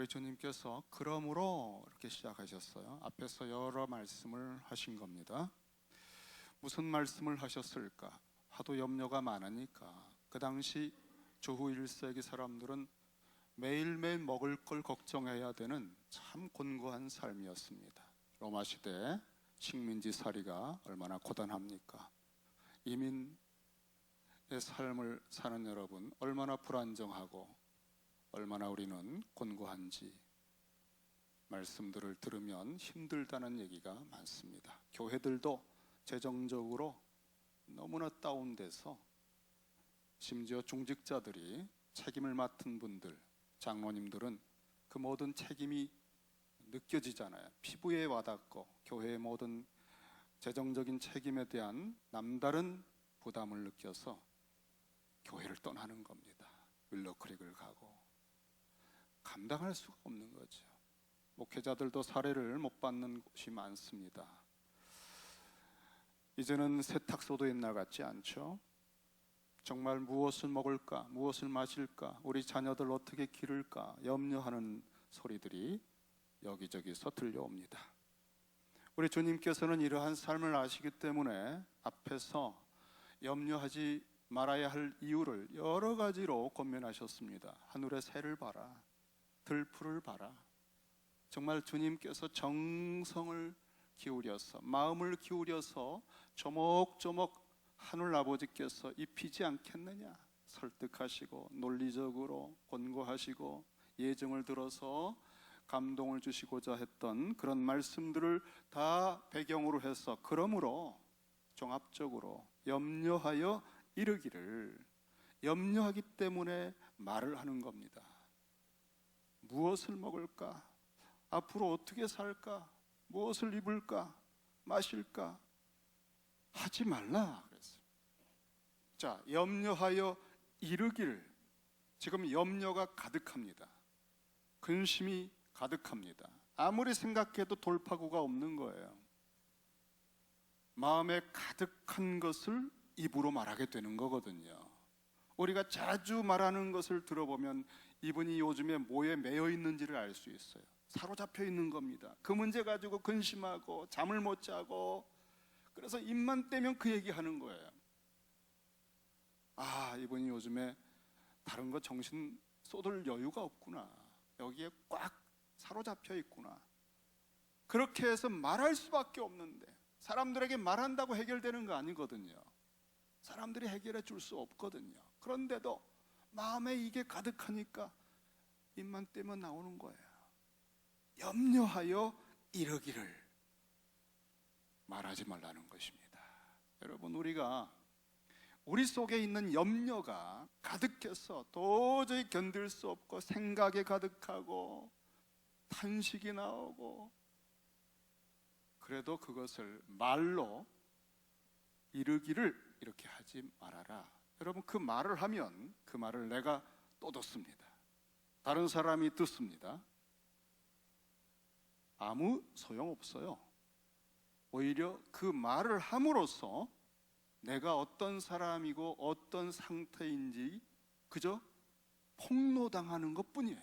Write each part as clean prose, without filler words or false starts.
우리 주님께서 그러므로 이렇게 시작하셨어요. 앞에서 여러 말씀을 하신 겁니다. 무슨 말씀을 하셨을까? 하도 염려가 많으니까. 그 당시 주후 1세기 사람들은 매일매일 먹을 걸 걱정해야 되는 참 곤고한 삶이었습니다. 로마 시대 식민지살이가 얼마나 고단합니까? 이민의 삶을 사는 여러분, 얼마나 불안정하고 얼마나 우리는 곤고한지 말씀들을 들으면 힘들다는 얘기가 많습니다. 교회들도 재정적으로 너무나 다운돼서 심지어 중직자들이 책임을 맡은 분들, 장로님들은 그 모든 책임이 느껴지잖아요. 피부에 와닿고 교회의 모든 재정적인 책임에 대한 남다른 부담을 느껴서 교회를 떠나는 겁니다. 윌로크릭을 가고 감당할 수가 없는 거죠. 목회자들도 사례를 못 받는 곳이 많습니다. 이제는 세탁소도 옛날 같지 않죠. 정말 무엇을 먹을까, 무엇을 마실까, 우리 자녀들 어떻게 기를까 염려하는 소리들이 여기저기서 들려옵니다. 우리 주님께서는 이러한 삶을 아시기 때문에 앞에서 염려하지 말아야 할 이유를 여러 가지로 권면하셨습니다. 하늘의 새를 봐라, 들풀을 봐라. 정말 주님께서 정성을 기울여서, 마음을 기울여서 조목조목 하늘 아버지께서 입히지 않겠느냐 설득하시고 논리적으로 권고하시고 예정을 들어서 감동을 주시고자 했던 그런 말씀들을 다 배경으로 해서, 그러므로 종합적으로 염려하여 이르기를, 염려하기 때문에 말을 하는 겁니다. 무엇을 먹을까? 앞으로 어떻게 살까? 무엇을 입을까? 마실까? 하지 말라 그랬어요. 자, 염려하여 이르기를. 지금 염려가 가득합니다. 근심이 가득합니다. 아무리 생각해도 돌파구가 없는 거예요. 마음에 가득한 것을 입으로 말하게 되는 거거든요. 우리가 자주 말하는 것을 들어보면 이분이 요즘에 뭐에 매여 있는지를 알 수 있어요. 사로잡혀 있는 겁니다. 그 문제 가지고 근심하고 잠을 못 자고, 그래서 입만 떼면 그 얘기하는 거예요. 아, 이분이 요즘에 다른 거 정신 쏟을 여유가 없구나, 여기에 꽉 사로잡혀 있구나. 그렇게 해서 말할 수밖에 없는데, 사람들에게 말한다고 해결되는 거 아니거든요. 사람들이 해결해 줄 수 없거든요. 그런데도 마음에 이게 가득하니까 입만 떼면 나오는 거예요. 염려하여 이르기를 말하지 말라는 것입니다. 여러분, 우리 속에 있는 염려가 가득해서 도저히 견딜 수 없고 생각에 가득하고 탄식이 나오고, 그래도 그것을 말로 이르기를 이렇게 하지 말아라. 여러분, 그 말을 하면 그 말을 내가 또 듣습니다. 다른 사람이 듣습니다. 아무 소용없어요. 오히려 그 말을 함으로써 내가 어떤 사람이고 어떤 상태인지 그저 폭로당하는 것뿐이에요.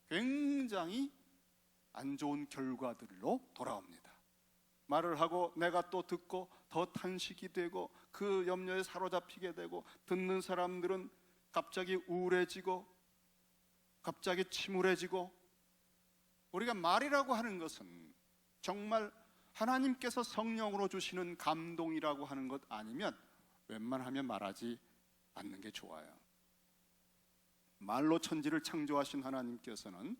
굉장히 안 좋은 결과들로 돌아옵니다. 말을 하고 내가 또 듣고 더 탄식이 되고 그 염려에 사로잡히게 되고, 듣는 사람들은 갑자기 우울해지고 갑자기 침울해지고. 우리가 말이라고 하는 것은 정말 하나님께서 성령으로 주시는 감동이라고 하는 것 아니면 웬만하면 말하지 않는 게 좋아요. 말로 천지를 창조하신 하나님께서는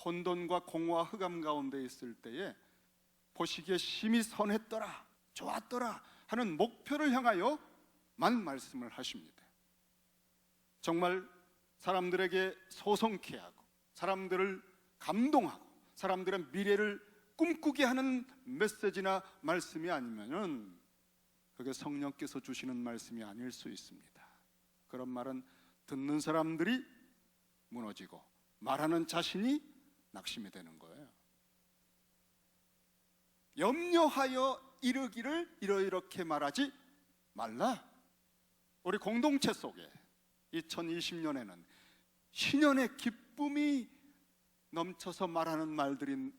혼돈과 공허와 흑암 가운데 있을 때에 보시기에 심히 선했더라, 좋았더라 하는 목표를 향하여만 말씀을 하십니다. 정말 사람들에게 소송케 하고 사람들을 감동하고 사람들의 미래를 꿈꾸게 하는 메시지나 말씀이 아니면은 그게 성령께서 주시는 말씀이 아닐 수 있습니다. 그런 말은 듣는 사람들이 무너지고 말하는 자신이 낙심이 되는 거예요. 염려하여 이르기를 이렇게 말하지 말라. 우리 공동체 속에 2020년에는 신년의 기쁨이 넘쳐서 말하는 말들이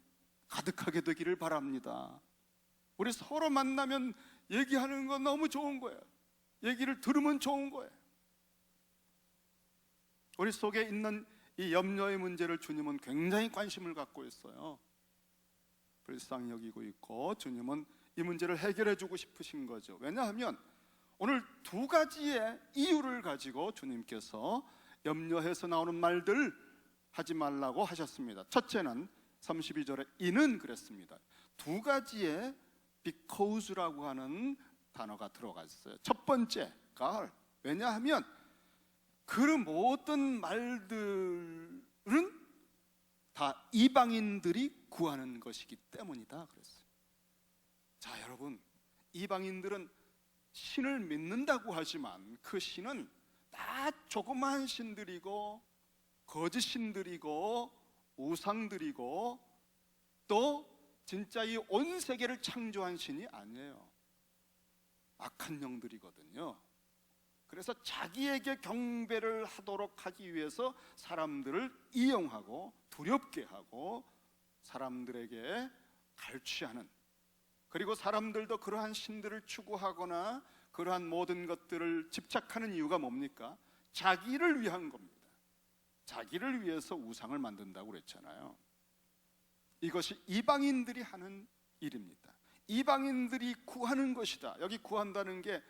가득하게 되기를 바랍니다. 우리 서로 만나면 얘기하는 건 너무 좋은 거예요. 얘기를 들으면 좋은 거예요. 우리 속에 있는 이 염려의 문제를 주님은 굉장히 관심을 갖고 있어요. 불쌍히 여기고 있고 주님은 이 문제를 해결해 주고 싶으신 거죠. 왜냐하면 오늘 두 가지의 이유를 가지고 주님께서 염려해서 나오는 말들 하지 말라고 하셨습니다. 첫째는 32절에 이는 그랬습니다. 두 가지의 because라고 하는 단어가 들어가 있어요. 첫 번째가 왜냐하면 그 모든 말들은 다 이방인들이 구하는 것이기 때문이다 그랬어요. 자, 여러분, 이방인들은 신을 믿는다고 하지만 그 신은 다 조그마한 신들이고 거짓 신들이고 우상들이고 또 진짜 이 온 세계를 창조한 신이 아니에요. 악한 영들이거든요. 그래서 자기에게 경배를 하도록 하기 위해서 사람들을 이용하고 두렵게 하고 사람들에게 갈취하는, 그리고 사람들도 그러한 신들을 추구하거나 그러한 모든 것들을 집착하는 이유가 뭡니까? 자기를 위한 겁니다. 자기를 위해서 우상을 만든다고 그랬잖아요. 이것이 이방인들이 하는 일입니다. 이방인들이 구하는 것이다. 여기 구한다는 게,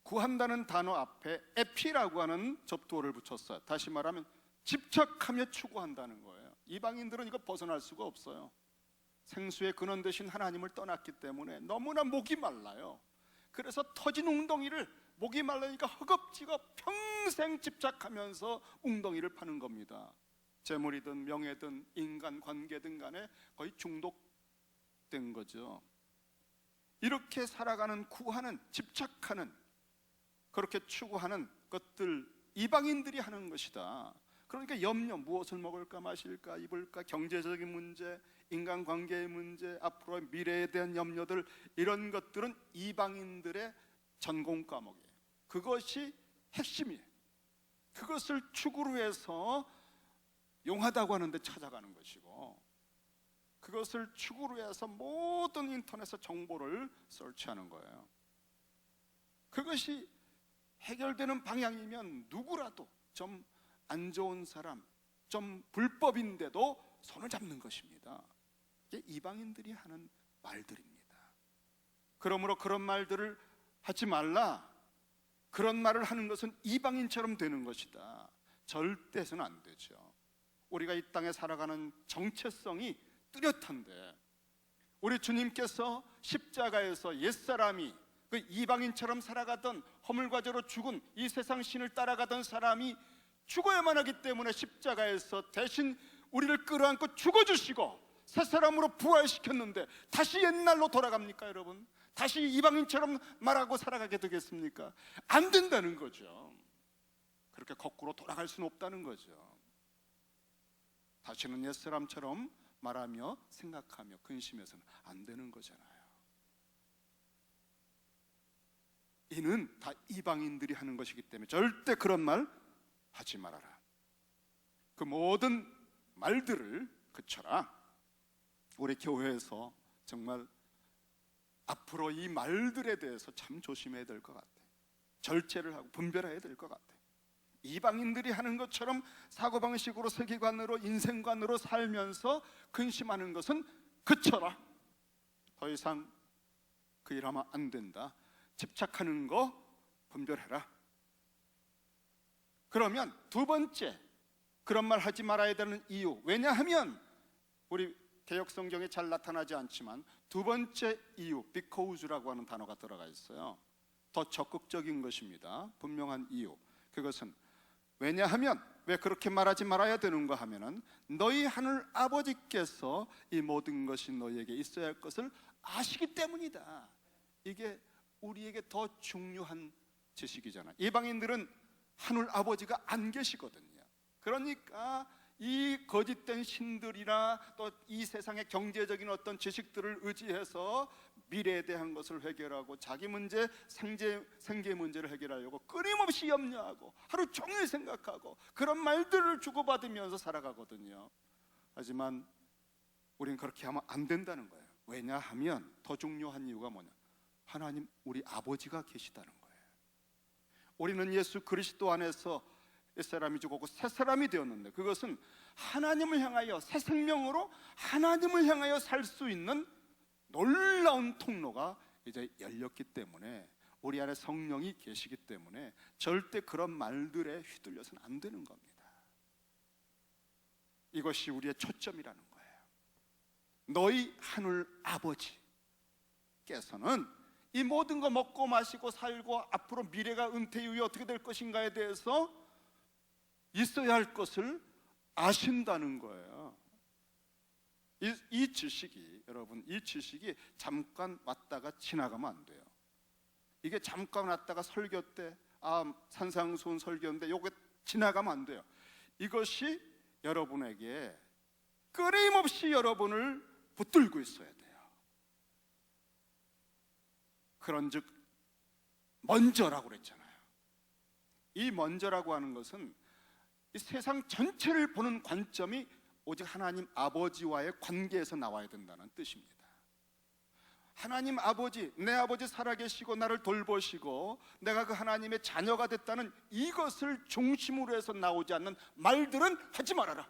구한다는 단어 앞에 에피라고 하는 접두어를 붙였어요. 다시 말하면 집착하며 추구한다는 거예요. 이방인들은 이거 벗어날 수가 없어요. 생수의 근원 되신 하나님을 떠났기 때문에 너무나 목이 말라요. 그래서 터진 웅덩이를, 목이 말라니까 허겁지겁 평생 집착하면서 웅덩이를 파는 겁니다. 재물이든 명예든 인간 관계든 간에 거의 중독된 거죠. 이렇게 살아가는, 구하는, 집착하는, 그렇게 추구하는 것들 이방인들이 하는 것이다. 그러니까 염려, 무엇을 먹을까 마실까 입을까, 경제적인 문제, 인간관계의 문제, 앞으로의 미래에 대한 염려들, 이런 것들은 이방인들의 전공 과목이에요. 그것이 핵심이에요. 그것을 축으로 해서 용하다고 하는데 찾아가는 것이고, 그것을 축으로 해서 모든 인터넷에 정보를 설치하는 거예요. 그것이 해결되는 방향이면 누구라도 좀 안 좋은 사람, 좀 불법인데도 손을 잡는 것입니다. 이게 이방인들이 하는 말들입니다. 그러므로 그런 말들을 하지 말라, 그런 말을 하는 것은 이방인처럼 되는 것이다. 절대 해서는 안 되죠. 우리가 이 땅에 살아가는 정체성이 뚜렷한데, 우리 주님께서 십자가에서 옛사람이, 그 이방인처럼 살아가던 허물과제로 죽은 이 세상 신을 따라가던 사람이 죽어야만 하기 때문에 십자가에서 대신 우리를 끌어안고 죽어주시고 새 사람으로 부활시켰는데 다시 옛날로 돌아갑니까 여러분? 다시 이방인처럼 말하고 살아가게 되겠습니까? 안 된다는 거죠. 그렇게 거꾸로 돌아갈 수는 없다는 거죠. 다시는 옛사람처럼 말하며 생각하며 근심해서는 안 되는 거잖아요. 이는 다 이방인들이 하는 것이기 때문에 절대 그런 말 하지 말아라. 그 모든 말들을 그쳐라. 우리 교회에서 정말 앞으로 이 말들에 대해서 참 조심해야 될 것 같아요. 절제를 하고 분별해야 될 것 같아요. 이방인들이 하는 것처럼 사고방식으로, 세계관으로, 인생관으로 살면서 근심하는 것은 그쳐라. 더 이상 그 일하면 안 된다. 집착하는 거 분별해라. 그러면 두 번째, 그런 말 하지 말아야 되는 이유, 왜냐하면 우리 개역성경에 잘 나타나지 않지만 두 번째 이유, because라고 하는 단어가 들어가 있어요. 더 적극적인 것입니다. 분명한 이유, 그것은 왜냐하면, 왜 그렇게 말하지 말아야 되는가 하면은 너희 하늘 아버지께서 이 모든 것이 너희에게 있어야 할 것을 아시기 때문이다. 이게 우리에게 더 중요한 지식이잖아요. 이방인들은 하늘 아버지가 안 계시거든요. 그러니까 이 거짓된 신들이나 또 이 세상의 경제적인 어떤 지식들을 의지해서 미래에 대한 것을 해결하고 자기 문제, 생계 문제를 해결하려고 끊임없이 염려하고 하루 종일 생각하고 그런 말들을 주고받으면서 살아가거든요. 하지만 우리는 그렇게 하면 안 된다는 거예요. 왜냐하면 더 중요한 이유가 뭐냐? 하나님 우리 아버지가 계시다는 거예요. 우리는 예수 그리스도 안에서 옛사람이 죽었고 새 사람이 되었는데, 그것은 하나님을 향하여 새 생명으로 하나님을 향하여 살 수 있는 놀라운 통로가 이제 열렸기 때문에, 우리 안에 성령이 계시기 때문에 절대 그런 말들에 휘둘려서는 안 되는 겁니다. 이것이 우리의 초점이라는 거예요. 너희 하늘 아버지께서는 이 모든 거 먹고 마시고 살고 앞으로 미래가 은퇴 이후에 어떻게 될 것인가에 대해서 있어야 할 것을 아신다는 거예요. 이 지식이, 여러분, 이 지식이 잠깐 왔다가 지나가면 안 돼요. 이게 잠깐 왔다가 설교 때 산상수훈 설교인데 요게 지나가면 안 돼요. 이것이 여러분에게 끊임없이 여러분을 붙들고 있어야 돼요. 그런즉 먼저라고 그랬잖아요. 이 먼저라고 하는 것은 이 세상 전체를 보는 관점이 오직 하나님 아버지와의 관계에서 나와야 된다는 뜻입니다. 하나님 아버지, 내 아버지 살아계시고 나를 돌보시고 내가 그 하나님의 자녀가 됐다는 이것을 중심으로 해서 나오지 않는 말들은 하지 말아라.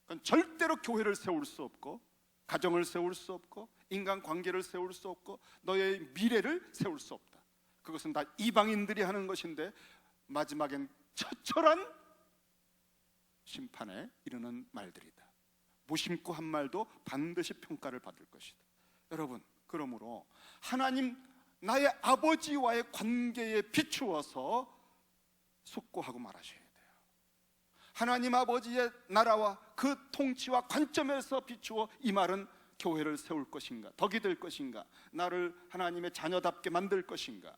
그건 절대로 교회를 세울 수 없고, 가정을 세울 수 없고, 인간관계를 세울 수 없고, 너의 미래를 세울 수 없다. 그것은 다 이방인들이 하는 것인데 마지막엔 처절한 심판에 이르는 말들이다. 무심코 한 말도 반드시 평가를 받을 것이다. 여러분, 그러므로 하나님 나의 아버지와의 관계에 비추어서 숙고하고 말하셔야 돼요. 하나님 아버지의 나라와 그 통치와 관점에서 비추어 이 말은 교회를 세울 것인가, 덕이 될 것인가, 나를 하나님의 자녀답게 만들 것인가,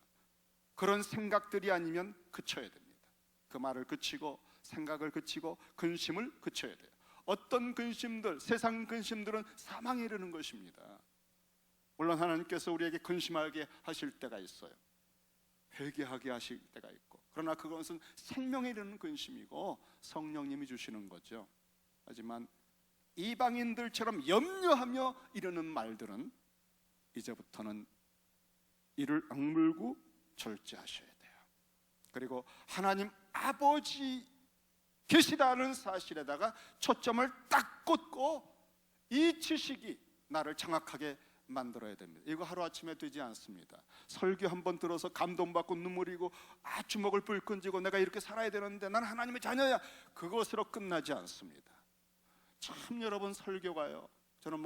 그런 생각들이 아니면 그쳐야 됩니다. 그 말을 그치고 생각을 그치고 근심을 그쳐야 돼요. 어떤 근심들, 세상 근심들은 사망에 이르는 것입니다. 물론 하나님께서 우리에게 근심하게 하실 때가 있어요. 회개하게 하실 때가 있고, 그러나 그것은 생명에 이르는 근심이고 성령님이 주시는 거죠. 하지만 이방인들처럼 염려하며 이르는 말들은 이제부터는 이를 악물고 절제하셔야 돼요. 그리고 하나님 아버지 계시다는 사실에다가 초점을 딱 꽂고 이 지식이 나를 장악하게 만들어야 됩니다. 이거 하루아침에 되지 않습니다. 설교 한번 들어서 감동받고 눈물이고 주먹을 불끈 쥐고 내가 이렇게 살아야 되는데 난 하나님의 자녀야, 그것으로 끝나지 않습니다. 참 여러분, 설교가요, 저는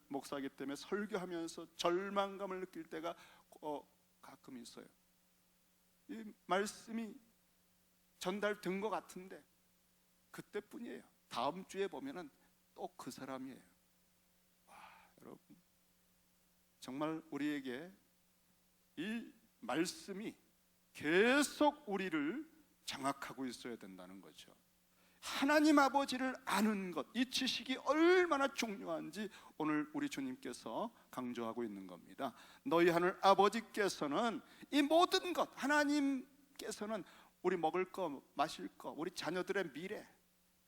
목사이기 때문에 설교하면서 절망감을 느낄 때가 가끔 있어요. 이 말씀이 전달된 것 같은데 그때뿐이에요. 다음 주에 보면은 또 그 사람이에요. 여러분, 정말 우리에게 이 말씀이 계속 우리를 장악하고 있어야 된다는 거죠. 하나님 아버지를 아는 것, 이 지식이 얼마나 중요한지 오늘 우리 주님께서 강조하고 있는 겁니다. 너희 하늘 아버지께서는 이 모든 것, 하나님께서는 우리 먹을 거, 마실 거, 우리 자녀들의 미래,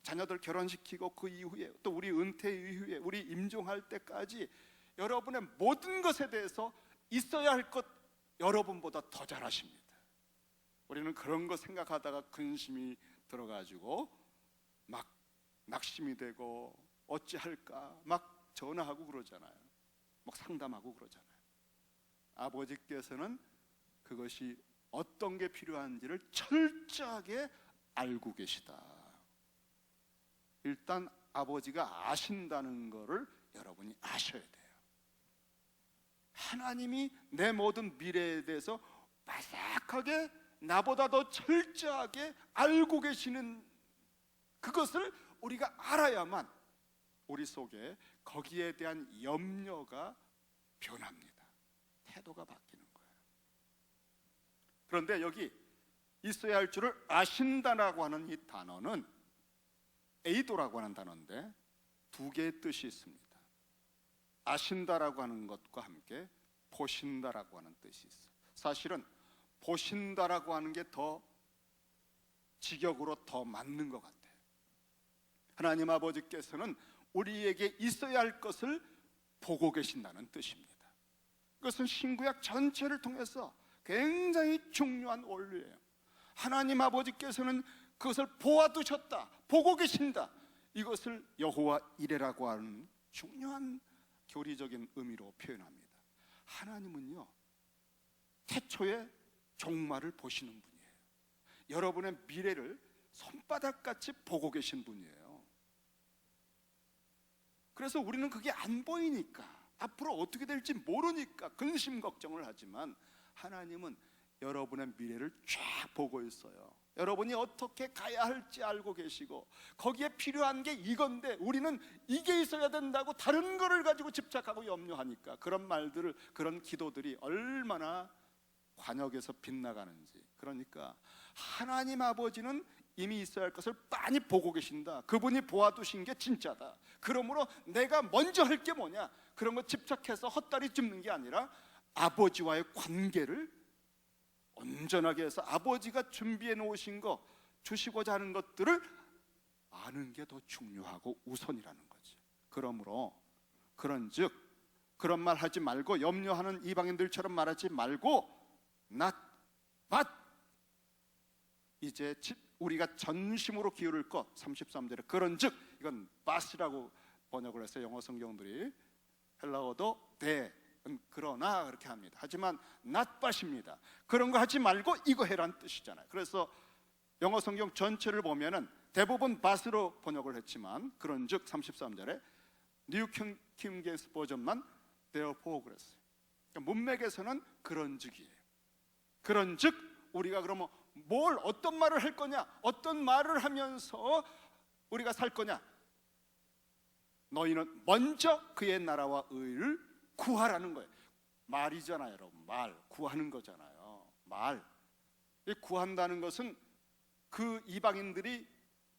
자녀들 결혼시키고 그 이후에 또 우리 은퇴 이후에 우리 임종할 때까지 여러분의 모든 것에 대해서 있어야 할 것 여러분보다 더 잘 아십니다. 우리는 그런 거 생각하다가 근심이 들어가지고 막 낙심이 되고 어찌할까 막 전화하고 그러잖아요. 막 상담하고 그러잖아요. 아버지께서는 그것이 어떤 게 필요한지를 철저하게 알고 계시다. 일단 아버지가 아신다는 것을 여러분이 아셔야 돼요. 하나님이 내 모든 미래에 대해서 바삭하게 나보다 더 철저하게 알고 계시는 그것을 우리가 알아야만 우리 속에 거기에 대한 염려가 변합니다. 태도가 바뀌는 거예요. 그런데 여기 있어야 할 줄을 아신다라고 하는 이 단어는 에이도라고 하는 단어인데 두 개의 뜻이 있습니다. 아신다라고 하는 것과 함께 보신다라고 하는 뜻이 있어요. 사실은 보신다라고 하는 게 더 직역으로 더 맞는 것 같아요. 하나님 아버지께서는 우리에게 있어야 할 것을 보고 계신다는 뜻입니다. 그것은 신구약 전체를 통해서 굉장히 중요한 원리예요. 하나님 아버지께서는 그것을 보아두셨다, 보고 계신다. 이것을 여호와 이레라고 하는 중요한 교리적인 의미로 표현합니다. 하나님은요, 태초에 종말을 보시는 분이에요. 여러분의 미래를 손바닥같이 보고 계신 분이에요. 그래서 우리는 그게 안 보이니까, 앞으로 어떻게 될지 모르니까 근심 걱정을 하지만, 하나님은 여러분의 미래를 쫙 보고 있어요. 여러분이 어떻게 가야 할지 알고 계시고, 거기에 필요한 게 이건데 우리는 이게 있어야 된다고 다른 거를 가지고 집착하고 염려하니까 그런 말들을, 그런 기도들이 얼마나 관역에서 빗나가는지. 그러니까 하나님 아버지는 이미 있어야 할 것을 빤히 보고 계신다. 그분이 보아두신 게 진짜다. 그러므로 내가 먼저 할 게 뭐냐, 그런 거 집착해서 헛다리 짚는 게 아니라 아버지와의 관계를 온전하게 해서 아버지가 준비해 놓으신 거, 주시고자 하는 것들을 아는 게 더 중요하고 우선이라는 거지. 그러므로 그런즉 그런 말 하지 말고, 염려하는 이방인들처럼 말하지 말고, not but, 이제 우리가 전심으로 기울일 것. 33절에 그런즉, 이건 but이라고 번역을 했어요. 영어 성경들이. 헬라어도 그러나 그렇게 합니다. 하지만 not but입니다. 그런 거 하지 말고 이거 해란 뜻이잖아요. 그래서 영어 성경 전체를 보면은 대부분 but으로 번역을 했지만, 그런즉 33절에 뉴 킹 제임스 버전만 therefore 그랬어요. 그러니까 문맥에서는 그런즉이에요. 그런즉 우리가 그러면 어떤 말을 할 거냐, 어떤 말을 하면서 우리가 살 거냐, 너희는 먼저 그의 나라와 의를 구하라는 거예요. 말이잖아요, 여러분. 말, 구하는 거잖아요. 말. 구한다는 것은 그 이방인들이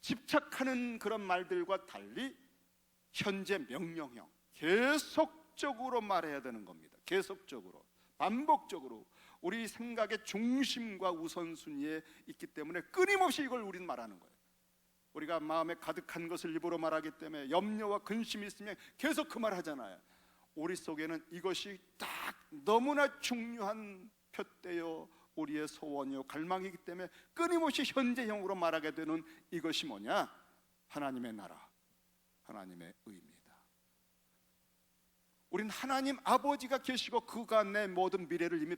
집착하는 그런 말들과 달리 현재 명령형, 계속적으로 말해야 되는 겁니다. 계속적으로, 반복적으로 우리 생각의 중심과 우선순위에 있기 때문에 끊임없이 이걸 우리는 말하는 거예요. 우리가 마음에 가득한 것을 입으로 말하기 때문에 염려와 근심이 있으면 계속 그 말 하잖아요. 우리 속에는 이것이 딱 너무나 중요한 표대요, 우리의 소원이요, 갈망이기 때문에 끊임없이 현재형으로 말하게 되는 이것이 뭐냐? 하나님의 나라, 하나님의 의입니다. 우린 하나님 아버지가 계시고 그가 내 모든 미래를 이미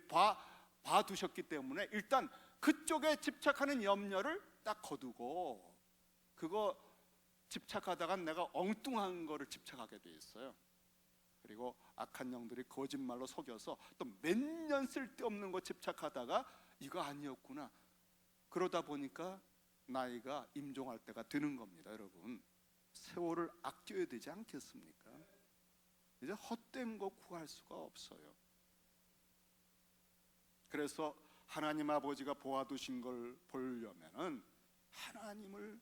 봐두셨기 때문에 일단 그쪽에 집착하는 염려를 딱 거두고, 그거 집착하다가 내가 엉뚱한 거를 집착하게 돼 있어요. 그리고 악한 영들이 거짓말로 속여서 또 몇 년 쓸데없는 거 집착하다가 이거 아니었구나, 그러다 보니까 나이가 임종할 때가 되는 겁니다. 여러분, 세월을 아껴야 되지 않겠습니까? 이제 헛된 거 구할 수가 없어요. 그래서 하나님 아버지가 보아두신 걸 보려면은 하나님을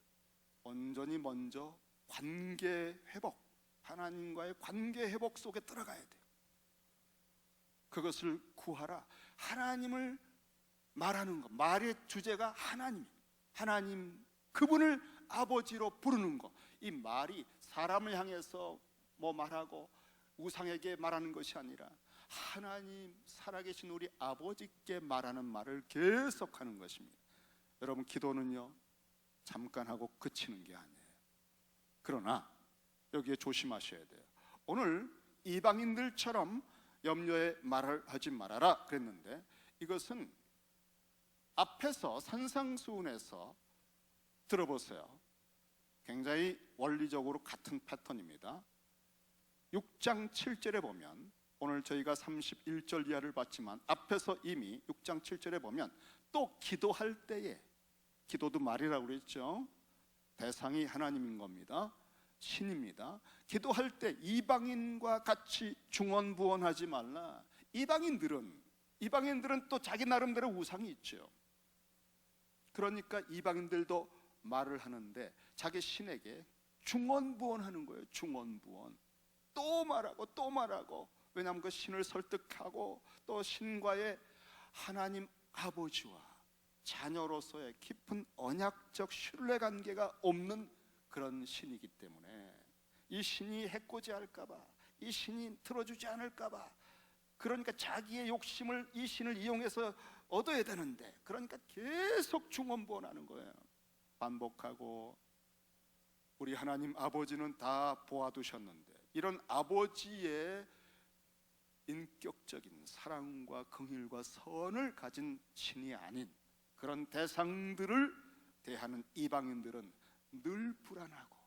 온전히 먼저 관계 회복, 하나님과의 관계 회복 속에 들어가야 돼요. 그것을 구하라. 하나님을 말하는 것, 말의 주제가 하나님, 그분을 아버지로 부르는 것. 이 말이 사람을 향해서 뭐 말하고 우상에게 말하는 것이 아니라 하나님, 살아계신 우리 아버지께 말하는 말을 계속하는 것입니다. 여러분, 기도는요 잠깐 하고 그치는 게 아니에요. 그러나 여기에 조심하셔야 돼요. 오늘 이방인들처럼 염려에 말을 하지 말아라 그랬는데, 이것은 앞에서 산상수훈에서 들어보세요. 굉장히 원리적으로 같은 패턴입니다. 6장 7절에 보면, 오늘 저희가 31절 이하를 봤지만 앞에서 이미 6장 7절에 보면 또 기도할 때에, 기도도 말이라고 그랬죠. 대상이 하나님인 겁니다. 신입니다. 기도할 때 이방인과 같이 중언부언하지 말라. 이방인들은 또 자기 나름대로 우상이 있죠. 그러니까 이방인들도 말을 하는데 자기 신에게 중언부언하는 거예요. 중언부언. 또 말하고 또 말하고. 왜냐하면 그 신을 설득하고 또 신과의 하나님 아버지와 자녀로서의 깊은 언약적 신뢰관계가 없는 그런 신이기 때문에 이 신이 해코지할까봐, 이 신이 들어주지 않을까봐, 그러니까 자기의 욕심을 이 신을 이용해서 얻어야 되는데, 그러니까 계속 중언부언하는 거예요. 반복하고. 우리 하나님 아버지는 다 보아두셨는데, 이런 아버지의 인격적인 사랑과 긍휼과 선을 가진 신이 아닌 그런 대상들을 대하는 이방인들은 늘 불안하고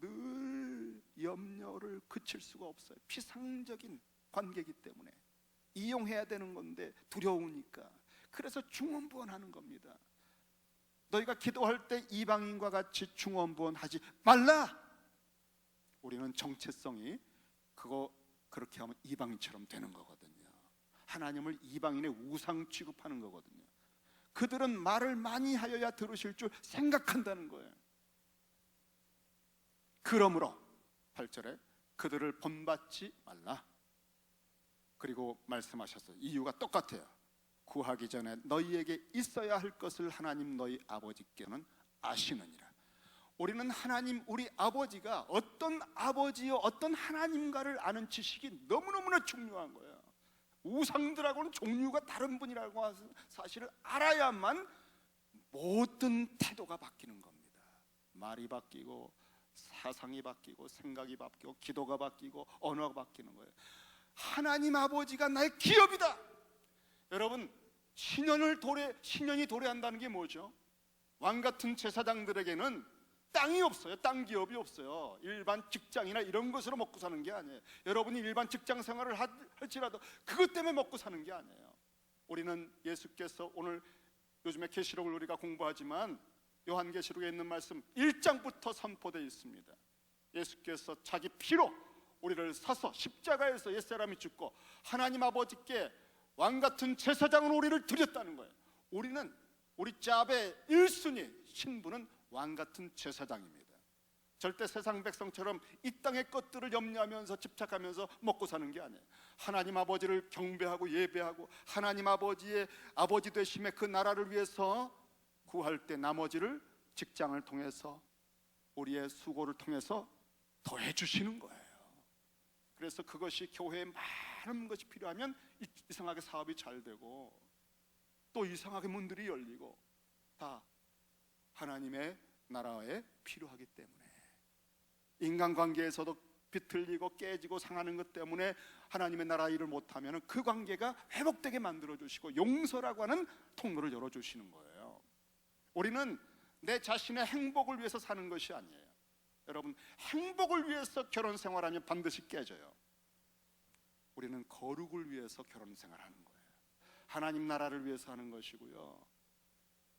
늘 염려를 그칠 수가 없어요. 피상적인 관계이기 때문에 이용해야 되는 건데 두려우니까. 그래서 중언부언하는 겁니다. 너희가 기도할 때 이방인과 같이 중언부언하지 말라. 우리는 정체성이 그렇게 하면 이방인처럼 되는 거거든요. 하나님을 이방인의 우상 취급하는 거거든요. 그들은 말을 많이 하여야 들으실 줄 생각한다는 거예요. 그러므로 8절에 그들을 본받지 말라. 그리고 말씀하셨어요. 이유가 똑같아요. 구하기 전에 너희에게 있어야 할 것을 하나님 너희 아버지께는 아시느니라. 우리는 하나님, 우리 아버지가 어떤 아버지요 어떤 하나님가를 아는 지식이 너무너무나 중요한 거예요. 우상들하고는 종류가 다른 분이라고 하는 사실을 알아야만 모든 태도가 바뀌는 겁니다. 말이 바뀌고 사상이 바뀌고 생각이 바뀌고 기도가 바뀌고 언어가 바뀌는 거예요. 하나님 아버지가 나의 기업이다. 여러분, 신년이 도래한다는 게 뭐죠? 왕 같은 제사장들에게는 땅이 없어요. 땅 기업이 없어요. 일반 직장이나 이런 것으로 먹고 사는 게 아니에요. 여러분이 일반 직장 생활을 할지라도 그것 때문에 먹고 사는 게 아니에요. 우리는 예수께서 오늘 요즘에 계시록을 우리가 공부하지만 요한계시록에 있는 말씀 1장부터 선포되어 있습니다. 예수께서 자기 피로 우리를 사서 십자가에서 옛사람이 죽고 하나님 아버지께 왕같은 제사장으로 우리를 드렸다는 거예요. 우리 짭의 1순위 신분은 왕같은 제사장입니다. 절대 세상 백성처럼 이 땅의 것들을 염려하면서 집착하면서 먹고 사는 게 아니에요. 하나님 아버지를 경배하고 예배하고 하나님 아버지의 아버지 되심의 그 나라를 위해서 구할 때 나머지를 직장을 통해서 우리의 수고를 통해서 더해 주시는 거예요. 그래서 그것이 교회에 많은 것이 필요하면 이상하게 사업이 잘 되고 또 이상하게 문들이 열리고 다 하나님의 나라에 필요하기 때문에. 인간관계에서도 비틀리고 깨지고 상하는 것 때문에 하나님의 나라 일을 못하면 그 관계가 회복되게 만들어주시고 용서라고 하는 통로를 열어주시는 거예요. 우리는 내 자신의 행복을 위해서 사는 것이 아니에요. 여러분, 행복을 위해서 결혼 생활하면 반드시 깨져요. 우리는 거룩을 위해서 결혼 생활하는 거예요. 하나님 나라를 위해서 하는 것이고요.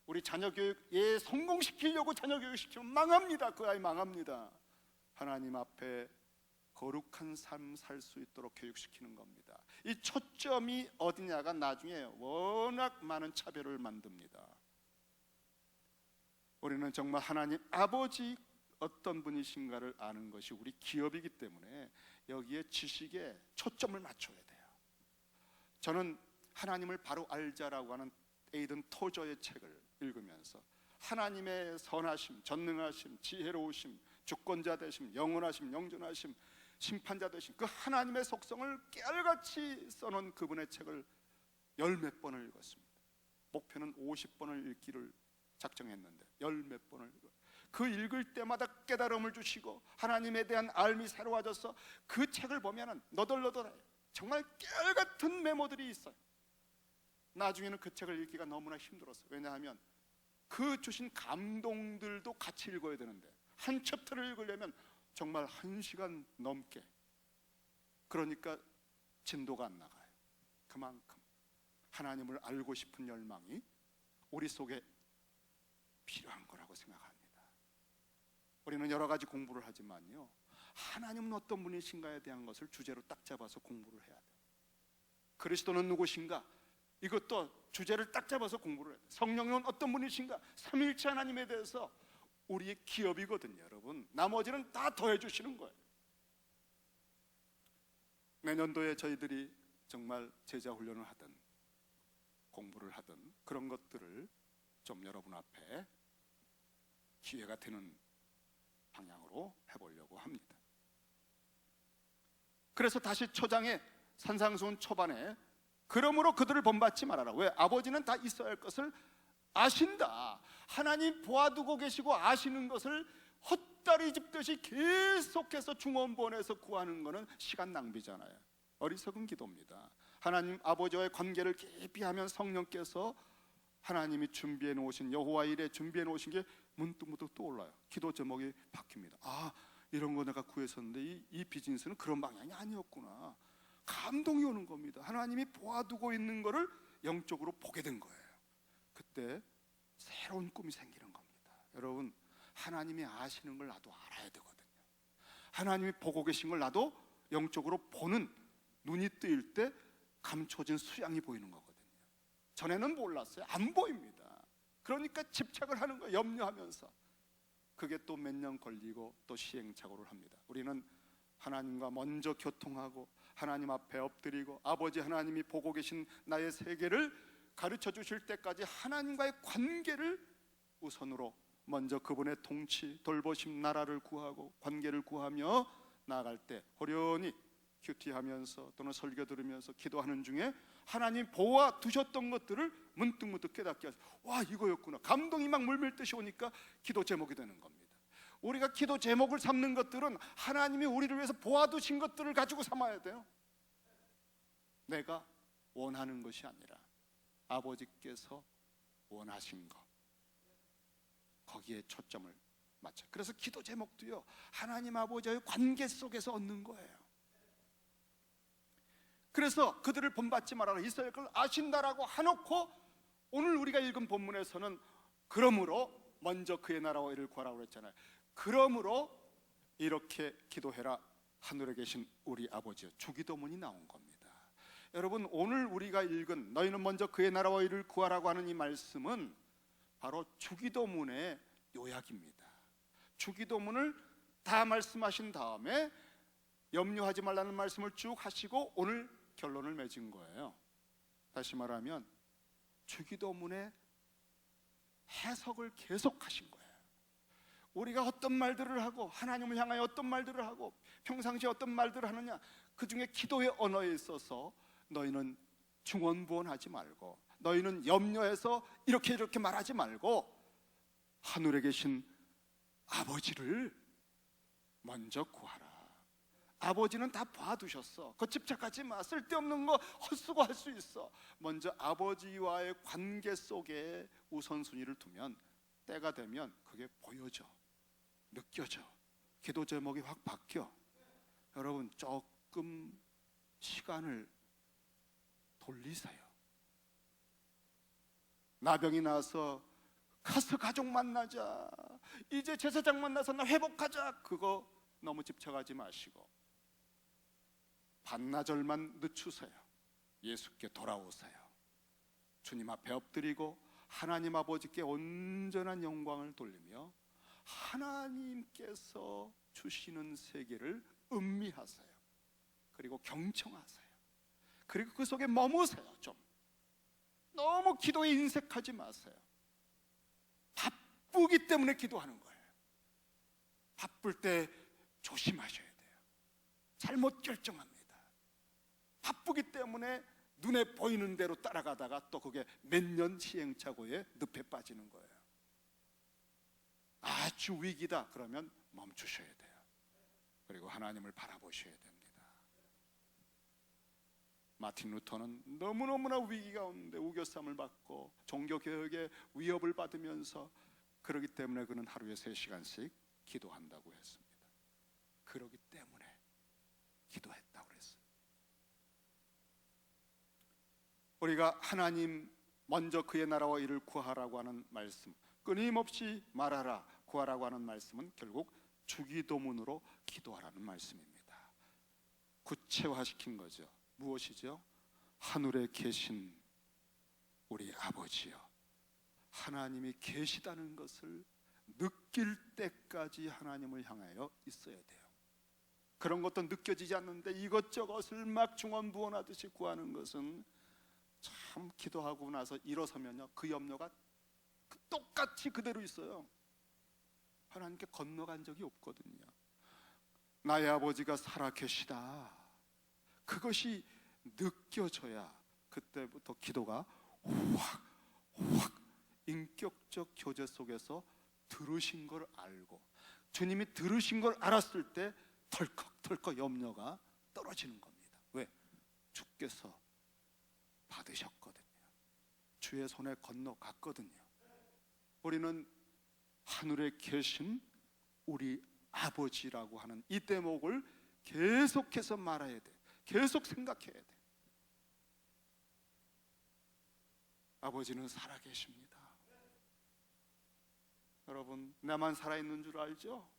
우리 자녀 교육에 성공시키려고 자녀 교육시키면 망합니다. 그 아이 망합니다. 하나님 앞에 거룩한 삶 살 수 있도록 교육시키는 겁니다. 이 초점이 어디냐가 나중에 워낙 많은 차별을 만듭니다. 우리는 정말 하나님 아버지 어떤 분이신가를 아는 것이 우리 기업이기 때문에 여기에 지식에 초점을 맞춰야 돼요. 저는 하나님을 바로 알자라고 하는 에이든 토저의 책을 읽으면서 하나님의 선하심, 전능하심, 지혜로우심, 주권자 되심, 영원하심, 영존하심, 심판자 되심, 그 하나님의 속성을 깨알같이 써놓은 그분의 책을 열몇 번을 읽었습니다. 목표는 50번을 읽기를 작정했는데 열몇 번을 읽어요. 그 읽을 때마다 깨달음을 주시고 하나님에 대한 알미 새로워져서 그 책을 보면은 너덜너덜해요. 정말 깨알같은 메모들이 있어요. 나중에는 그 책을 읽기가 너무나 힘들었어요. 왜냐하면 그 주신 감동들도 같이 읽어야 되는데 한 챕터를 읽으려면 정말 1시간 넘게, 그러니까 진도가 안 나가요. 그만큼 하나님을 알고 싶은 열망이 우리 속에 필요한 거라고 생각합니다. 우리는 여러 가지 공부를 하지만요, 하나님은 어떤 분이신가에 대한 것을 주제로 딱 잡아서 공부를 해야 돼요. 그리스도는 누구신가? 이것도 주제를 딱 잡아서 공부를 해야 돼요. 성령은 어떤 분이신가? 삼위일체 하나님에 대해서 우리의 기업이거든요. 여러분, 나머지는 다 더해 주시는 거예요. 내년도에 저희들이 정말 제자 훈련을 하든 공부를 하든 그런 것들을 좀 여러분 앞에 기회가 되는 방향으로 해보려고 합니다. 그래서 다시 초장에 산상수훈 초반에 그러므로 그들을 본받지 말아라. 왜? 아버지는 다 있어야 할 것을 아신다. 하나님 보아두고 계시고 아시는 것을 헛다리 짚듯이 계속해서 중원본에서 구하는 것은 시간 낭비잖아요. 어리석은 기도입니다. 하나님 아버지와의 관계를 깊이 하면 성령께서 하나님이 준비해 놓으신 여호와 일에 준비해 놓으신 게 문득문득 떠올라요. 기도 제목이 바뀝니다. 아, 이런 거 내가 구했었는데 이 비즈니스는 그런 방향이 아니었구나. 감동이 오는 겁니다. 하나님이 보아두고 있는 거를 영적으로 보게 된 거예요. 그때 새로운 꿈이 생기는 겁니다. 여러분, 하나님이 아시는 걸 나도 알아야 되거든요. 하나님이 보고 계신 걸 나도 영적으로 보는, 눈이 뜨일 때 감춰진 수양이 보이는 거거든요. 전에는 몰랐어요. 안 보입니다. 그러니까 집착을 하는 거예요. 염려하면서. 그게 또 몇 년 걸리고 또 시행착오를 합니다. 우리는 하나님과 먼저 교통하고 하나님 앞에 엎드리고 아버지 하나님이 보고 계신 나의 세계를 가르쳐 주실 때까지 하나님과의 관계를 우선으로 먼저 그분의 통치, 돌보심, 나라를 구하고 관계를 구하며 나아갈 때 호련히 큐티하면서 또는 설교 들으면서 기도하는 중에 하나님 보아 두셨던 것들을 문득문득 깨닫게 하셔서 와, 이거였구나. 감동이 막 물밀듯이 오니까 기도 제목이 되는 겁니다. 우리가 기도 제목을 삼는 것들은 하나님이 우리를 위해서 보아두신 것들을 가지고 삼아야 돼요. 내가 원하는 것이 아니라 아버지께서 원하신 것, 거기에 초점을 맞춰. 그래서 기도 제목도요, 하나님 아버지와의 관계 속에서 얻는 거예요. 그래서 그들을 본받지 말아라, 이스라엘 걸 아신다라고 해놓고 오늘 우리가 읽은 본문에서는 그러므로 먼저 그의 나라와 이를 구하라고 그랬잖아요. 그러므로 이렇게 기도해라, 하늘에 계신 우리 아버지여. 주기도문이 나온 겁니다. 여러분, 오늘 우리가 읽은 너희는 먼저 그의 나라와 이를 구하라고 하는 이 말씀은 바로 주기도문의 요약입니다. 주기도문을 다 말씀하신 다음에 염려하지 말라는 말씀을 쭉 하시고 오늘 결론을 맺은 거예요. 다시 말하면 주기도문의 해석을 계속 하신 거예요. 우리가 어떤 말들을 하고 하나님을 향하여 어떤 말들을 하고 평상시에 어떤 말들을 하느냐, 그 중에 기도의 언어에 있어서 너희는 중언부언하지 말고, 너희는 염려해서 이렇게 말하지 말고 하늘에 계신 아버지를 먼저 구하라. 아버지는 다 봐두셨어. 그거 집착하지 마. 쓸데없는 거 헛수고 할 수 있어. 먼저 아버지와의 관계 속에 우선순위를 두면 때가 되면 그게 보여져, 느껴져. 기도 제목이 확 바뀌어. 여러분, 조금 시간을 돌리세요. 나병이 나서 가서 가족 만나자, 이제 제사장 만나서 나 회복하자, 그거 너무 집착하지 마시고 반나절만 늦추세요. 예수께 돌아오세요. 주님 앞에 엎드리고 하나님 아버지께 온전한 영광을 돌리며 하나님께서 주시는 세계를 음미하세요. 그리고 경청하세요. 그리고 그 속에 머무세요. 좀 너무 기도에 인색하지 마세요. 바쁘기 때문에 기도하는 거예요. 바쁠 때 조심하셔야 돼요. 잘못 결정합니다. 바쁘기 때문에 눈에 보이는 대로 따라가다가 또 그게 몇 년 시행착오에 늪에 빠지는 거예요. 아주 위기다 그러면 멈추셔야 돼요. 그리고 하나님을 바라보셔야 됩니다. 마틴 루터는 너무너무나 위기 가운데 우겨쌈을 받고 종교개혁의 위협을 받으면서 그러기 때문에 그는 하루에 3시간씩 기도한다고 했습니다. 그러기 때문에 기도했다고 그랬어요. 우리가 하나님 먼저 그의 나라와 이를 구하라고 하는 말씀, 끊임없이 말하라, 구하라고 하는 말씀은 결국 주기도문으로 기도하라는 말씀입니다. 구체화시킨 거죠. 무엇이죠? 하늘에 계신 우리 아버지여. 하나님이 계시다는 것을 느낄 때까지 하나님을 향하여 있어야 돼요. 그런 것도 느껴지지 않는데 이것저것을 막 중언부언하듯이 구하는 것은 참, 기도하고 나서 일어서면요, 그 염려가 똑같이 그대로 있어요. 하나님께 건너간 적이 없거든요. 나의 아버지가 살아 계시다. 그것이 느껴져야 그때부터 기도가 확 인격적 교제 속에서 들으신 걸 알고, 주님이 들으신 걸 알았을 때 덜컥 염려가 떨어지는 겁니다. 왜? 주께서 받으셨거든요. 주의 손에 건너갔거든요. 우리는 하늘에 계신 우리 아버지라고 하는 이 대목을 계속해서 말해야 돼. 계속 생각해야 돼. 아버지는 살아계십니다. 여러분, 나만 살아있는 줄 알죠?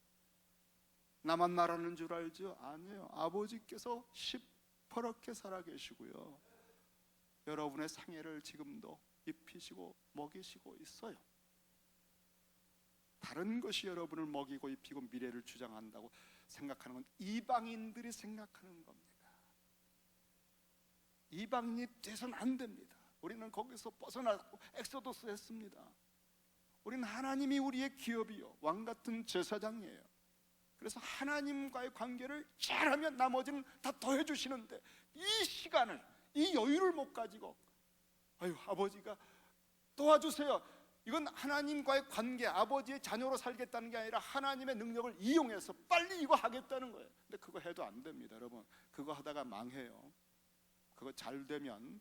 나만 말하는 줄 알죠? 아니에요. 아버지께서 시퍼렇게 살아계시고요, 여러분의 생애를 지금도 입히시고 먹이시고 있어요. 다른 것이 여러분을 먹이고 입히고 미래를 주장한다고 생각하는 건 이방인들이 생각하는 겁니다. 이방인이 돼서는 안 됩니다. 우리는 거기서 벗어나고 엑소더스 했습니다. 우리는 하나님이 우리의 기업이요, 왕같은 제사장이에요. 그래서 하나님과의 관계를 잘하면 나머지는 다 더해 주시는데, 이 시간을, 이 여유를 못 가지고 아유 아버지가 도와주세요, 이건 하나님과의 관계, 아버지의 자녀로 살겠다는 게 아니라 하나님의 능력을 이용해서 빨리 이거 하겠다는 거예요. 근데 그거 해도 안 됩니다. 여러분, 그거 하다가 망해요. 그거 잘 되면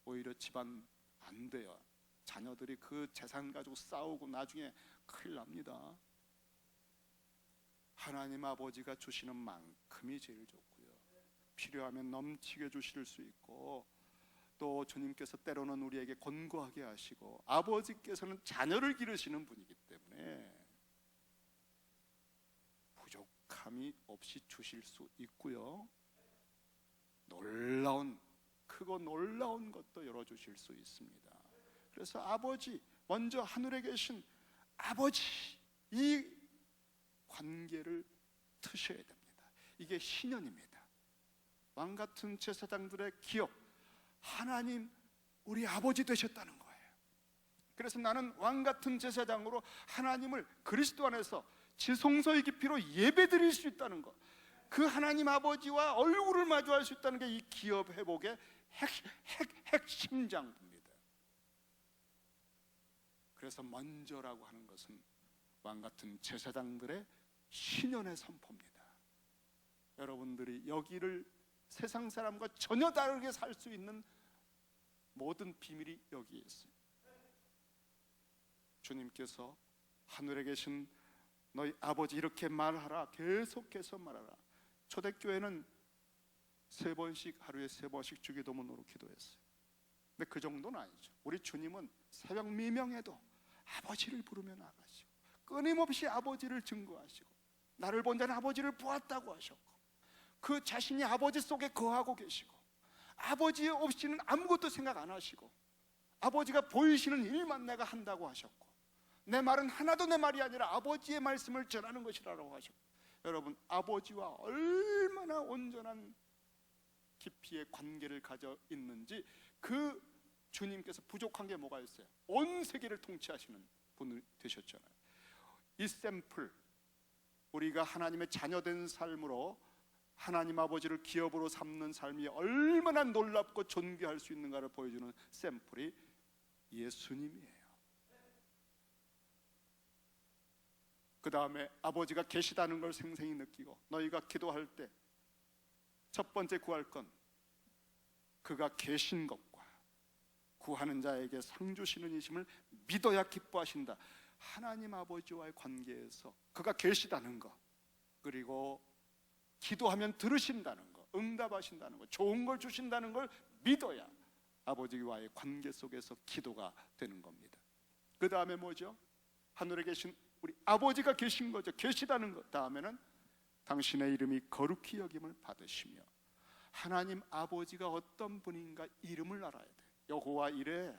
오히려 집안 안 돼요. 자녀들이 그 재산 가지고 싸우고 나중에 큰일 납니다. 하나님 아버지가 주시는 만큼이 제일 좋고요, 필요하면 넘치게 주실 수 있고, 또 주님께서 때로는 우리에게 권고하게 하시고, 아버지께서는 자녀를 기르시는 분이기 때문에 부족함이 없이 주실 수 있고요, 크고 놀라운 것도 열어주실 수 있습니다. 그래서 아버지, 먼저 하늘에 계신 아버지, 이 관계를 트셔야 됩니다. 이게 신현입니다. 왕같은 제사장들의 기업, 하나님 우리 아버지 되셨다는 거예요. 그래서 나는 왕같은 제사장으로 하나님을 그리스도 안에서 지성소의 깊이로 예배드릴 수 있다는 것, 그 하나님 아버지와 얼굴을 마주할 수 있다는 게 이 기업 회복의 핵심장부입니다. 그래서 먼저라고 하는 것은 왕같은 제사장들의 신현의 선포입니다. 여러분들이 여기를 세상 사람과 전혀 다르게 살 수 있는 모든 비밀이 여기에 있어요. 주님께서 하늘에 계신 너희 아버지 이렇게 말하라, 계속해서 말하라. 초대교회는 하루에 세 번씩 주기도문으로 기도했어요. 근데 그 정도는 아니죠. 우리 주님은 새벽 미명에도 아버지를 부르며 나가시고, 끊임없이 아버지를 증거하시고, 나를 본 자는 아버지를 보았다고 하셨고, 그 자신이 아버지 속에 거하고 계시고, 아버지 없이는 아무것도 생각 안 하시고, 아버지가 보이시는 일만 내가 한다고 하셨고, 내 말은 하나도 내 말이 아니라 아버지의 말씀을 전하는 것이라고 하셨고, 여러분, 아버지와 얼마나 온전한 깊이의 관계를 가져 있는지, 그 주님께서 부족한 게 뭐가 있어요? 온 세계를 통치하시는 분이 되셨잖아요. 이 샘플, 우리가 하나님의 자녀된 삶으로 하나님 아버지를 기업으로 삼는 삶이 얼마나 놀랍고 존귀할 수 있는가를 보여주는 샘플이 예수님이에요. 그 다음에 아버지가 계시다는 걸 생생히 느끼고, 너희가 기도할 때 첫 번째 구할 건 그가 계신 것과 구하는 자에게 상 주시는 이심을 믿어야 기뻐하신다. 하나님 아버지와의 관계에서 그가 계시다는 것, 그리고 기도하면 들으신다는 것, 응답하신다는 것, 좋은 걸 주신다는 걸 믿어야 아버지와의 관계 속에서 기도가 되는 겁니다. 그 다음에 뭐죠? 하늘에 계신 우리 아버지가 계신 거죠. 계시다는 것. 다음에는 당신의 이름이 거룩히 여김을 받으시며, 하나님 아버지가 어떤 분인가 이름을 알아야 돼. 여호와 이래,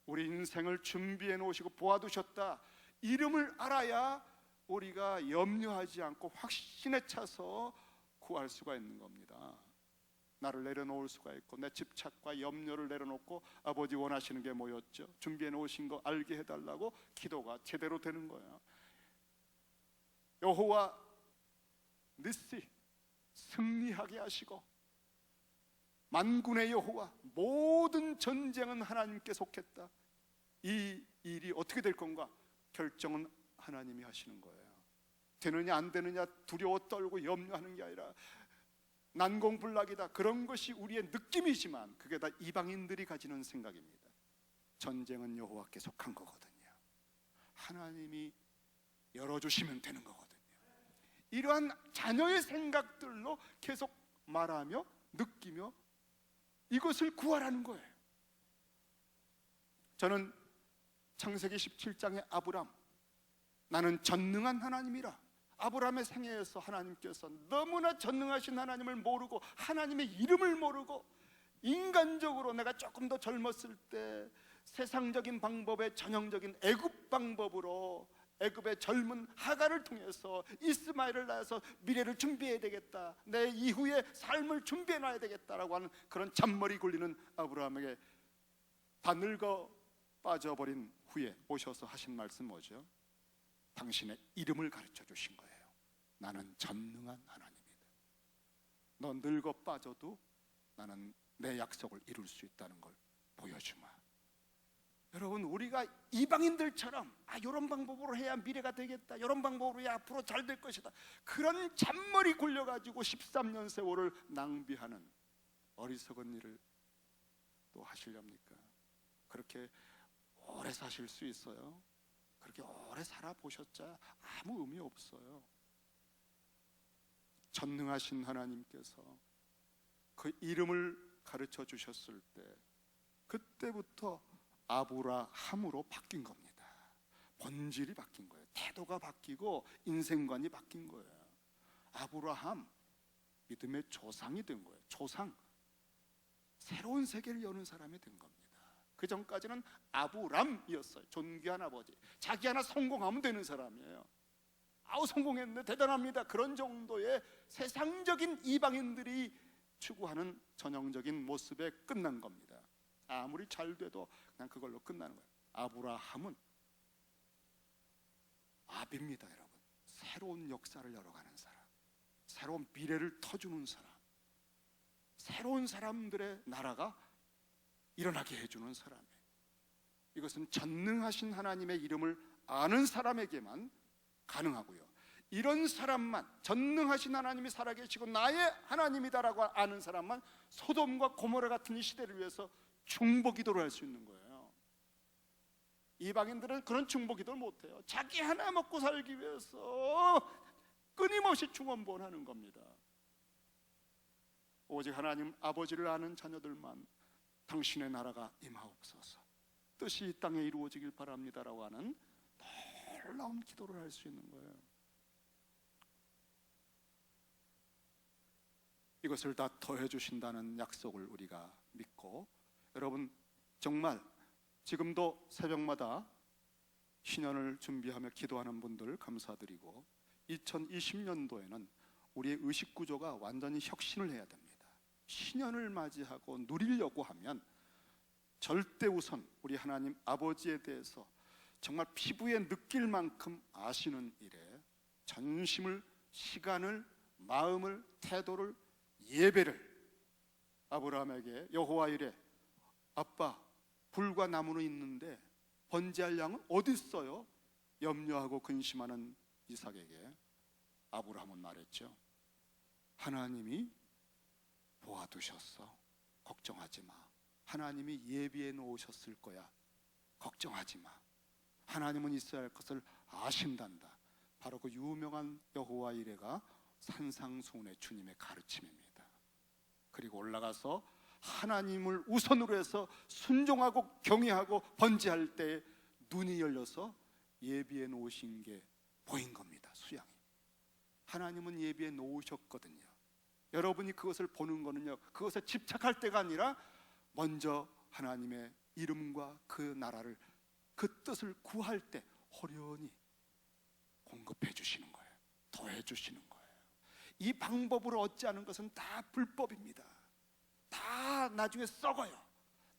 우리 인생을 준비해 놓으시고 보아두셨다. 이름을 알아야 우리가 염려하지 않고 확신에 차서 구할 수가 있는 겁니다. 나를 내려놓을 수가 있고, 내 집착과 염려를 내려놓고 아버지 원하시는 게 뭐였죠? 준비해 놓으신 거 알게 해달라고 기도가 제대로 되는 거예요. 여호와 니시, 승리하게 하시고 만군의 여호와, 모든 전쟁은 하나님께 속했다. 이 일이 어떻게 될 건가? 결정은 하나님이 하시는 거예요. 되느냐 안 되느냐 두려워 떨고 염려하는 게 아니라 난공불락이다, 그런 것이 우리의 느낌이지만 그게 다 이방인들이 가지는 생각입니다. 전쟁은 여호와께 속한 거거든요. 하나님이 열어주시면 되는 거거든요. 이러한 자녀의 생각들로 계속 말하며 느끼며 이것을 구하라는 거예요. 저는 창세기 17장의 아브람, 나는 전능한 하나님이라, 아브람의 생애에서 하나님께서 너무나 전능하신 하나님을 모르고 하나님의 이름을 모르고 인간적으로 내가 조금 더 젊었을 때 세상적인 방법의 전형적인 애굽 방법으로 애굽의 젊은 하갈을 통해서 이스마엘을 낳아서 미래를 준비해야 되겠다, 내 이후의 삶을 준비해 놔야 되겠다라고 하는 그런 잔머리 굴리는 아브라함에게 다 늙어 빠져버린 후에 오셔서 하신 말씀 뭐죠? 당신의 이름을 가르쳐 주신 거예요. 나는 전능한 하나님이다. 너 늙어 빠져도 나는 내 약속을 이룰 수 있다는 걸 보여주마. 여러분, 우리가 이방인들처럼 이런 방법으로 해야 미래가 되겠다, 이런 방법으로 해야 앞으로 잘 될 것이다, 그런 잔머리 굴려가지고 13년 세월을 낭비하는 어리석은 일을 또 하시렵니까? 그렇게 오래 사실 수 있어요? 그렇게 오래 살아보셨자 아무 의미 없어요. 전능하신 하나님께서 그 이름을 가르쳐 주셨을 때 그때부터 아브라함으로 바뀐 겁니다. 본질이 바뀐 거예요. 태도가 바뀌고 인생관이 바뀐 거예요. 아브라함, 믿음의 조상이 된 거예요. 조상, 새로운 세계를 여는 사람이 된 겁니다. 그 전까지는 아브람이었어요. 존귀한 아버지, 자기 하나 성공하면 되는 사람이에요. 성공했네, 대단합니다, 그런 정도의 세상적인 이방인들이 추구하는 전형적인 모습에 끝난 겁니다. 아무리 잘 돼도 그냥 그걸로 끝나는 거예요. 아브라함은 아비입니다, 여러분. 새로운 역사를 열어가는 사람, 새로운 미래를 터주는 사람, 새로운 사람들의 나라가 일어나게 해주는 사람이에요. 이것은 전능하신 하나님의 이름을 아는 사람에게만 가능하고요, 이런 사람만, 전능하신 하나님이 살아계시고 나의 하나님이다라고 아는 사람만 소돔과 고모라 같은 이 시대를 위해서 중보기도를 할 수 있는 거예요. 이방인들은 그런 중보기도를 못해요. 자기 하나 먹고 살기 위해서 끊임없이 중언부언하는 겁니다. 오직 하나님 아버지를 아는 자녀들만 당신의 나라가 임하옵소서, 뜻이 이 땅에 이루어지길 바랍니다라고 하는 놀라운 기도를 할 수 있는 거예요. 이것을 다 더해 주신다는 약속을 우리가 믿고, 여러분 정말 지금도 새벽마다 신년을 준비하며 기도하는 분들 감사드리고, 2020년도에는 우리의 의식 구조가 완전히 혁신을 해야 됩니다. 신년을 맞이하고 누리려고 하면 절대 우선 우리 하나님 아버지에 대해서 정말 피부에 느낄 만큼 아시는 일에 전심을, 시간을, 마음을, 태도를, 예배를, 아브라함에게 여호와 이래, 아빠 불과 나무는 있는데 번제할 양은 어디 있어요? 염려하고 근심하는 이삭에게 아브라함은 말했죠. 하나님이 보아두셨어, 걱정하지 마. 하나님이 예비해 놓으셨을 거야, 걱정하지 마. 하나님은 있어야 할 것을 아신단다. 바로 그 유명한 여호와 이레가 산상수훈의 주님의 가르침입니다. 그리고 올라가서 하나님을 우선으로 해서 순종하고 경외하고 번제할 때 눈이 열려서 예비해 놓으신 게 보인 겁니다. 수양이. 하나님은 예비해 놓으셨거든요. 여러분이 그것을 보는 거는요, 그것에 집착할 때가 아니라 먼저 하나님의 이름과 그 나라를, 그 뜻을 구할 때 호련히 공급해 주시는 거예요. 더해 주시는 거예요. 이 방법으로 얻지 않은 것은 다 불법입니다. 다 나중에 썩어요.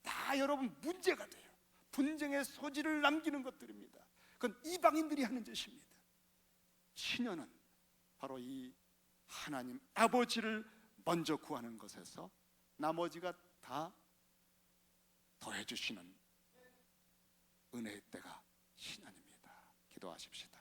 다 여러분 문제가 돼요. 분쟁의 소지를 남기는 것들입니다. 그건 이방인들이 하는 짓입니다. 신년은 바로 이 하나님 아버지를 먼저 구하는 것에서 나머지가 다 더해 주시는 은혜의 때가 신년입니다. 기도하십시다.